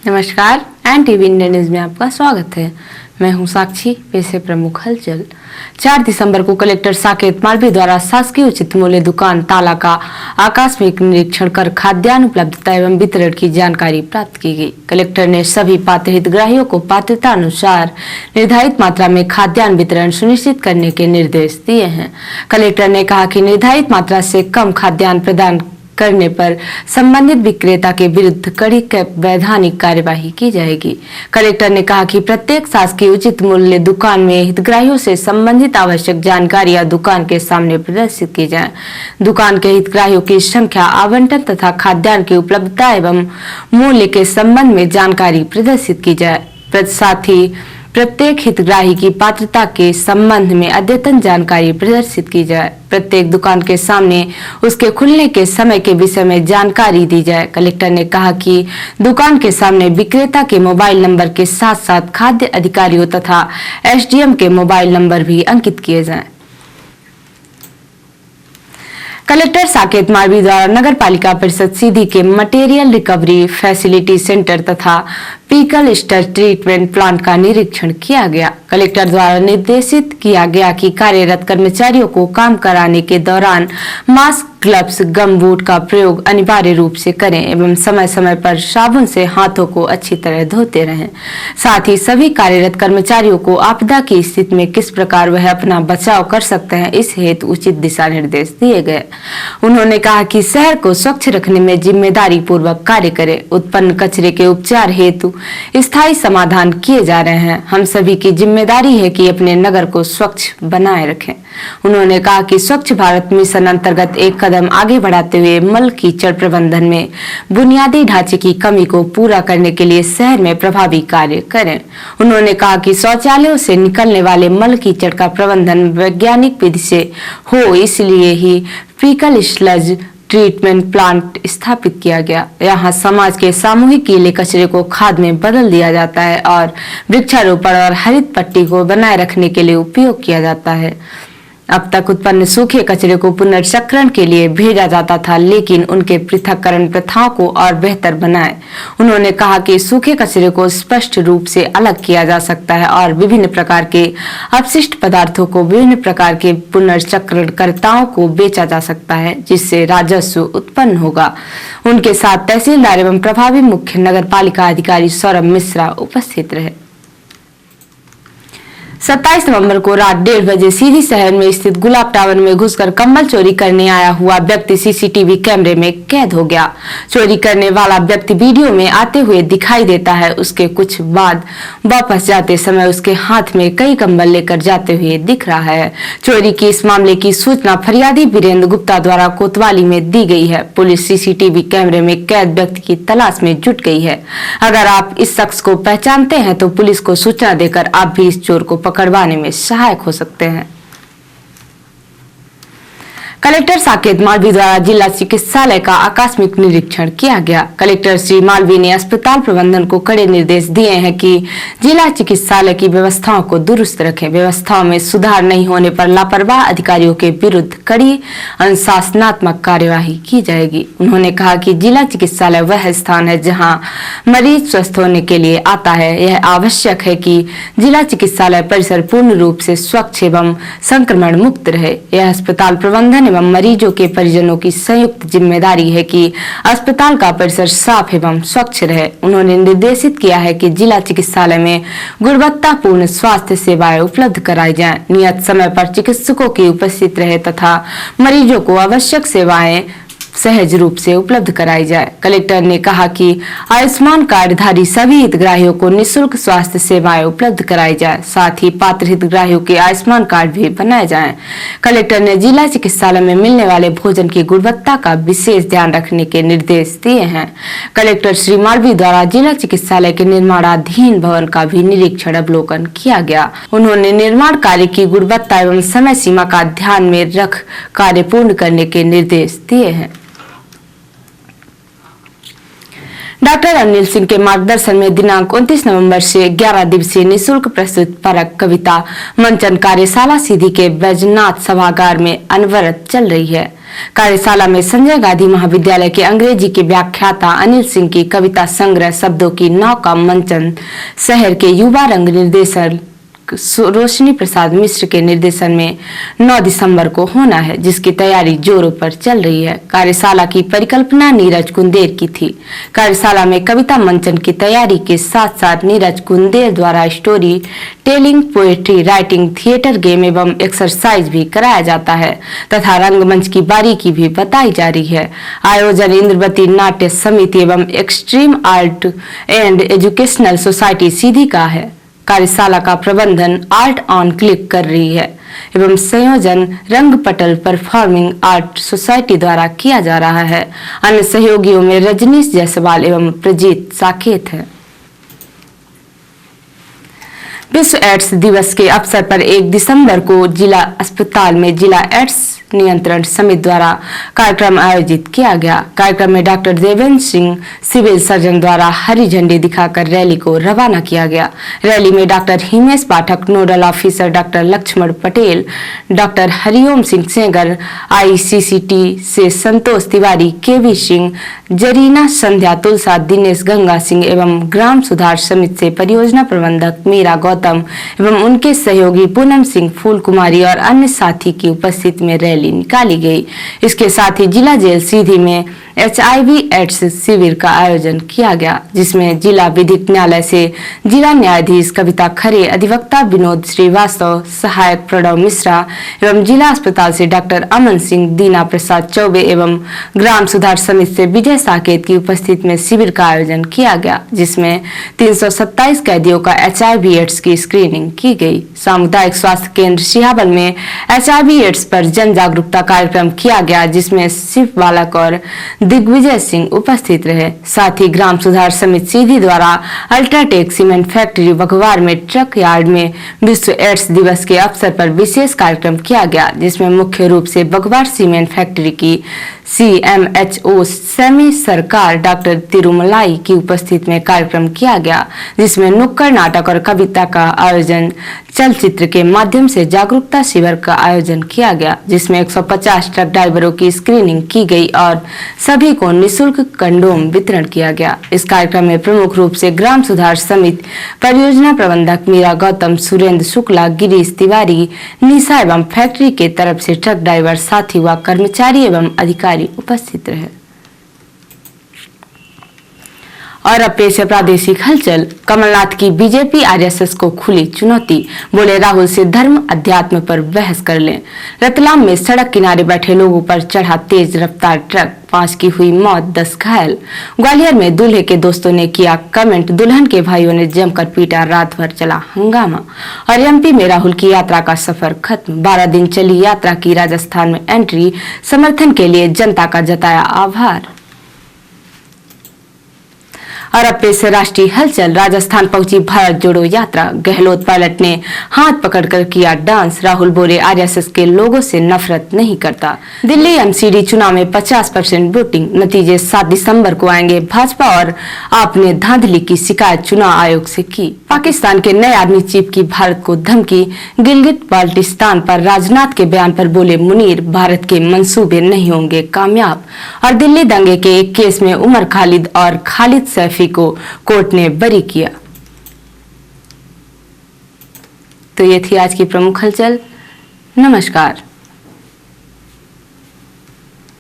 नमस्कार, N TV India news में आपका स्वागत है। मैं हूं साक्षी। पेश है प्रमुख हलचल। 4 दिसंबर को कलेक्टर साकेत मालवीय द्वारा शासकीय उचित मूल्य दुकान ताला का आकस्मिक निरीक्षण कर खाद्यान्न उपलब्धता एवं वितरण की जानकारी प्राप्त की गई। कलेक्टर ने सभी पात्र हितग्राहियों को पात्रता अनुसार निर्धारित मात्रा में खाद्यान्न वितरण सुनिश्चित करने के निर्देश दिए हैं। कलेक्टर ने कहा कि निर्धारित मात्रा से कम खाद्यान्न प्रदान करने पर संबंधित विक्रेता के विरुद्ध कड़ी वैधानिक कार्यवाही की जाएगी। कलेक्टर ने कहा कि प्रत्येक शासकीय उचित मूल्य दुकान में हितग्राहियों से संबंधित आवश्यक जानकारियां दुकान के सामने प्रदर्शित की जाए। दुकान के हितग्राहियों की संख्या, आवंटन तथा खाद्यान्न की उपलब्धता एवं मूल्य के संबंध में जानकारी प्रदर्शित की जाए। साथ ही प्रत्येक हितग्राही की पात्रता के संबंध में अद्यतन जानकारी प्रदर्शित की जाए। प्रत्येक दुकान के सामने उसके खुलने के समय के विषय में जानकारी दी जाए। कलेक्टर ने कहा कि दुकान के सामने विक्रेता के मोबाइल नंबर के साथ साथ खाद्य अधिकारियों तथा एसडीएम के मोबाइल नंबर भी अंकित किए जाएं। कलेक्टर साकेत मालवीय द्वारा नगर पालिका परिषद सीधी के मटेरियल रिकवरी फैसिलिटी सेंटर तथा पीकल स्टर ट्रीटमेंट प्लांट का निरीक्षण किया गया। कलेक्टर द्वारा निर्देशित किया गया कि कार्यरत कर्मचारियों को काम कराने के दौरान मास्क, ग्लव्स, गम बूट का प्रयोग अनिवार्य रूप से करें एवं समय समय पर साबुन से हाथों को अच्छी तरह धोते रहें। साथ ही सभी कार्यरत कर्मचारियों को आपदा की स्थिति में किस प्रकार वह अपना बचाव कर सकते हैं, इस हेतु उचित दिशा निर्देश दिए गए। उन्होंने कहा कि शहर को स्वच्छ रखने में जिम्मेदारी पूर्वक कार्य करें। उत्पन्न कचरे के उपचार हेतु स्थायी समाधान किए जा रहे हैं। हम सभी की जिम्मेदारी है कि अपने नगर को स्वच्छ बनाए रखें। उन्होंने कहा कि स्वच्छ भारत मिशन अंतर्गत एक कदम आगे बढ़ाते हुए मल कीचड़ प्रबंधन में बुनियादी ढांचे की कमी को पूरा करने के लिए शहर में प्रभावी कार्य करें। उन्होंने कहा कि शौचालयों से निकलने वाले मल कीचड़ का प्रबंधन वैज्ञानिक विधि से हो, इसलिए ही फीकल स्लज ट्रीटमेंट प्लांट स्थापित किया गया। यहाँ समाज के सामूहिक गीले कचरे को खाद में बदल दिया जाता है और वृक्षारोपण और हरित पट्टी को बनाए रखने के लिए उपयोग किया जाता है। अब तक उत्पन्न सूखे कचरे को पुनर्चक्रण के लिए भेजा जाता था, लेकिन उनके पृथक्करण प्रथाओं को और बेहतर बनाए। उन्होंने कहा कि सूखे कचरे को स्पष्ट रूप से अलग किया जा सकता है और विभिन्न प्रकार के अपशिष्ट पदार्थों को विभिन्न प्रकार के पुनर्चक्रणकर्ताओं को बेचा जा सकता है, जिससे राजस्व उत्पन्न होगा। उनके साथ तहसीलदार एवं प्रभावी मुख्य नगर पालिका अधिकारी सौरभ मिश्रा उपस्थित रहे। 27 नवंबर को रात 1:30 बजे सीधी शहर में स्थित गुलाब टावर में घुसकर कंबल चोरी करने आया हुआ व्यक्ति सीसीटीवी कैमरे में कैद हो गया। चोरी करने वाला व्यक्ति वीडियो में आते हुए दिखाई देता है। उसके कुछ बाद वापस जाते समय उसके हाथ में कई कंबल लेकर जाते हुए दिख रहा है। चोरी की इस मामले की सूचना फरियादी वीरेंद्र गुप्ता द्वारा कोतवाली में दी गई है। पुलिस सीसीटीवी कैमरे में कैद व्यक्ति की तलाश में जुट गई है। अगर आप इस शख्स को पहचानते हैं तो पुलिस को सूचना देकर आप भी इस चोर को पकड़वाने में सहायक हो सकते हैं। कलेक्टर साकेत मालवीय द्वारा जिला चिकित्सालय का आकस्मिक निरीक्षण किया गया। कलेक्टर श्री मालवीय ने अस्पताल प्रबंधन को कड़े निर्देश दिए हैं कि जिला चिकित्सालय की व्यवस्थाओं को दुरुस्त रखें। व्यवस्थाओं में सुधार नहीं होने पर लापरवाह अधिकारियों के विरुद्ध कड़ी अनुशासनात्मक कार्यवाही की जाएगी। उन्होंने कहा कि जिला चिकित्सालय वह स्थान है जहां मरीज स्वस्थ होने के लिए आता है। यह आवश्यक है कि जिला चिकित्सालय परिसर पूर्ण रूप से स्वच्छ एवं संक्रमण मुक्त रहे। यह अस्पताल प्रबंधन एवं मरीजों के परिजनों की संयुक्त जिम्मेदारी है कि अस्पताल का परिसर साफ एवं स्वच्छ रहे। उन्होंने निर्देशित किया है कि जिला चिकित्सालय में गुणवत्तापूर्ण स्वास्थ्य सेवाएं उपलब्ध कराई जाएं, नियत समय पर चिकित्सकों की उपस्थित रहे तथा मरीजों को आवश्यक सेवाएं सहज रूप से उपलब्ध कराई जाए। कलेक्टर ने कहा कि आयुष्मान कार्डधारी सभी हितग्राहियों को निःशुल्क स्वास्थ्य सेवाएं उपलब्ध कराई जाए। साथ ही पात्र हितग्राहियों के आयुष्मान कार्ड भी बनाए जाएं। कलेक्टर ने जिला चिकित्सालय में मिलने वाले भोजन की गुणवत्ता का विशेष ध्यान रखने के निर्देश दिए हैं। कलेक्टर श्री मालवीय द्वारा जिला चिकित्सालय के निर्माणाधीन भवन का भी निरीक्षण अवलोकन किया गया। उन्होंने निर्माण कार्य की गुणवत्ता एवं समय सीमा का ध्यान में रख कार्य पूर्ण करने के निर्देश दिए हैं। डॉक्टर अनिल सिंह के मार्गदर्शन में दिनांक 29 नवंबर से 11 दिवसीय निःशुल्क प्रस्तुत परक कविता मंचन कार्यशाला सीधी के बैजनाथ सभागार में अनवरत चल रही है। कार्यशाला में संजय गांधी महाविद्यालय के अंग्रेजी के व्याख्याता अनिल सिंह की कविता संग्रह शब्दों की नाव का मंचन शहर के युवा रंग निर्देशक रोशनी प्रसाद मिश्र के निर्देशन में 9 दिसंबर को होना है, जिसकी तैयारी जोरों पर चल रही है। कार्यशाला की परिकल्पना नीरज कुंदेर की थी। कार्यशाला में कविता मंचन की तैयारी के साथ साथ नीरज कुंदेर द्वारा story telling, poetry writing, theatre game एवं एक्सरसाइज भी कराया जाता है तथा रंगमंच की बारीकी भी बताई जा रही है। आयोजन इंद्रवती नाट्य समिति एवं extreme art and educational society Sidhi का है। कार्यशाला का प्रबंधन आर्ट ऑन क्लिक कर रही है एवं संयोजन रंगपटल परफॉर्मिंग आर्ट सोसाइटी द्वारा किया जा रहा है। अन्य सहयोगियों में रजनीश जायसवाल एवं प्रजीत साकेत है। विश्व एड्स दिवस के अवसर पर 1 दिसंबर को जिला अस्पताल में जिला एड्स नियंत्रण समिति द्वारा कार्यक्रम आयोजित किया गया। कार्यक्रम में doctor Devendra Singh civil surgeon द्वारा हरी झंडी दिखाकर रैली को रवाना किया गया। रैली में doctor Himesh Pathak, nodal officer doctor Laxman Patel, doctor Hariom Singh Sengar, ICCT से संतोष तिवारी, KV सिंह, जरीना संध्या तुलसा, दिनेश गंगा सिंह एवं ग्राम सुधार समिति से परियोजना प्रबंधक मीरा गौतम एवं उनके सहयोगी पूनम सिंह, फूल कुमारी और अन्य साथी की उपस्थिति में रैली निकाली गई। इसके साथ ही जिला जेल सीधी में HIV एड्स शिविर का आयोजन किया गया, जिसमें जिला विधिक न्यायालय से जिला न्यायाधीश कविता खरे, अधिवक्ता विनोद श्रीवास्तव, सहायक प्रणव मिश्रा एवं जिला अस्पताल से डॉक्टर अमन सिंह, दीना प्रसाद चौबे एवं ग्राम सुधार समिति से विजय साकेत की उपस्थिति में शिविर का आयोजन किया गया, जिसमें 327 कैदियों का HIV एड्स की स्क्रीनिंग की गई। सामुदायिक स्वास्थ्य केंद्र सिहावल में HIV एड्स पर जन जागरूकता कार्यक्रम किया गया, जिसमें शिव बालक और दिग्विजय सिंह उपस्थित रहे। साथ ही ग्राम सुधार समिति सीधी द्वारा अल्ट्राटेक सीमेंट फैक्ट्री बघवार में ट्रक यार्ड में विश्व एड्स दिवस के अवसर पर विशेष कार्यक्रम किया गया, जिसमें मुख्य रूप से बघवार सीमेंट फैक्ट्री की CMHO सेमी सरकार डॉक्टर तिरुमलाई की उपस्थिति में कार्यक्रम किया गया, जिसमें नुक्कड़ नाटक और कविता का आयोजन, चलचित्र के माध्यम से जागरूकता शिविर का आयोजन किया गया, जिसमें 150 ट्रक ड्राइवरों की स्क्रीनिंग की गई और सभी को निःशुल्क कंडोम वितरण किया गया। इस कार्यक्रम में प्रमुख रूप से ग्राम सुधार समिति परियोजना प्रबंधक मीरा गौतम, सुरेंद्र शुक्ला, गिरीश तिवारी, निशा एवं फैक्ट्री के तरफ से ट्रक ड्राइवर, साथी व कर्मचारी एवं अधिकारी उपस्थित रहे। और अब पेश है प्रादेशिक हलचल। कमलनाथ की बीजेपी RSS को खुली चुनौती, बोले राहुल से धर्म अध्यात्म पर बहस कर लें। रतलाम में सड़क किनारे बैठे लोगों पर चढ़ा तेज रफ्तार ट्रक, 5 की हुई मौत, 10 घायल। ग्वालियर में दूल्हे के दोस्तों ने किया कमेंट, दुल्हन के भाइयों ने जमकर पीटा, रात भर चला हंगामा। और MP में राहुल की यात्रा का सफर खत्म, 12 दिन चली यात्रा की राजस्थान में एंट्री, समर्थन के लिए जनता का जताया आभार। और अब पेश है राष्ट्रीय हलचल। राजस्थान पहुंची भारत जोड़ो यात्रा, गहलोत पायलट ने हाथ पकड़कर किया डांस। राहुल बोले RSS के लोगों से नफरत नहीं करता। दिल्ली MCD चुनाव में 50% वोटिंग, नतीजे 7 दिसंबर को आएंगे। भाजपा और आप ने धांधली की शिकायत चुनाव आयोग से की। पाकिस्तान के नए आर्मी चीफ की भारत को धमकी, गिलगित बाल्टिस्तान पर राजनाथ के बयान पर बोले मुनीर, भारत के मंसूबे नहीं होंगे कामयाब। और दिल्ली दंगे के एक केस में उमर खालिद और खालिद सैफी को कोर्ट ने बरी किया। तो ये थी आज की प्रमुख हलचल। नमस्कार।